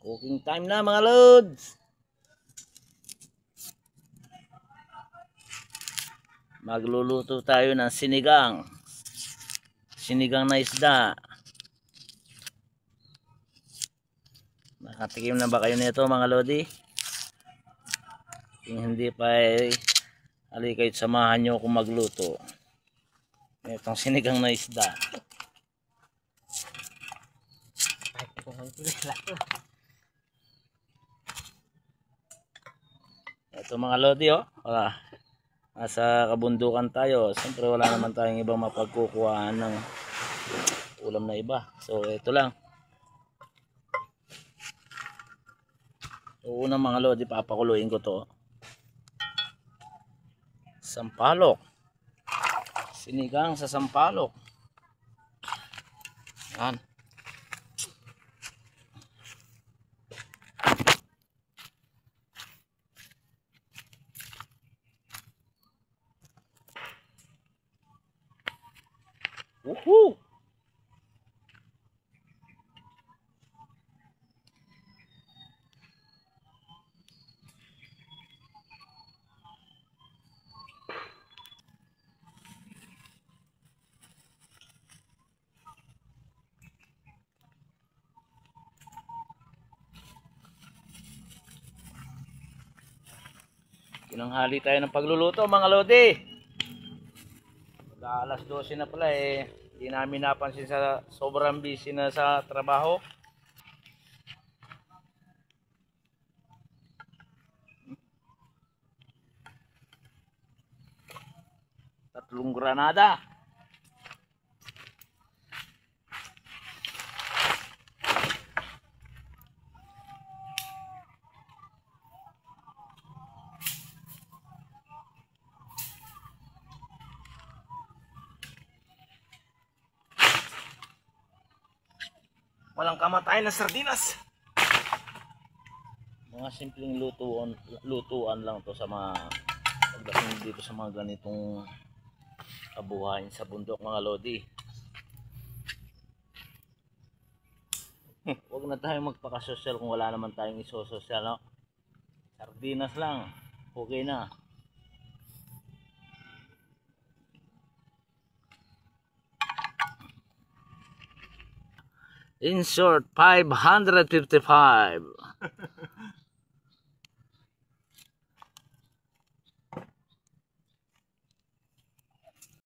Cooking time na mga lods. Magluluto tayo ng sinigang. Sinigang na isda. Nakatikim na ba kayo nito mga lodi? Kung hindi pa ay halika kayo samahan nyo kung magluto. Itong sinigang na isda. Ito mga lodi oh. Nasa kabundukan tayo. Siyempre wala naman tayong ibang mapagkukuhaan ng ulam na iba. So ito lang. So unang mga lodi, papakuluin ko to. Sampalok. Sinigang sa sampalok. Yan. Woohoo! Tinanghali tayo ng pagluluto mga lodi. Alas 12 na pala eh. Hindi namin napansin sa sobrang busy na sa trabaho. Tatlong granada. Walang kamatayan na sardinas. Mga simpleng lutuan lang to sa mga pagdating dito sa mga ganitong kabuhayan sa bundok mga lodi. Huwag na tayong magpakasosyal kung wala naman tayong isososyal, no? Sardinas lang, okay na. In short, 555.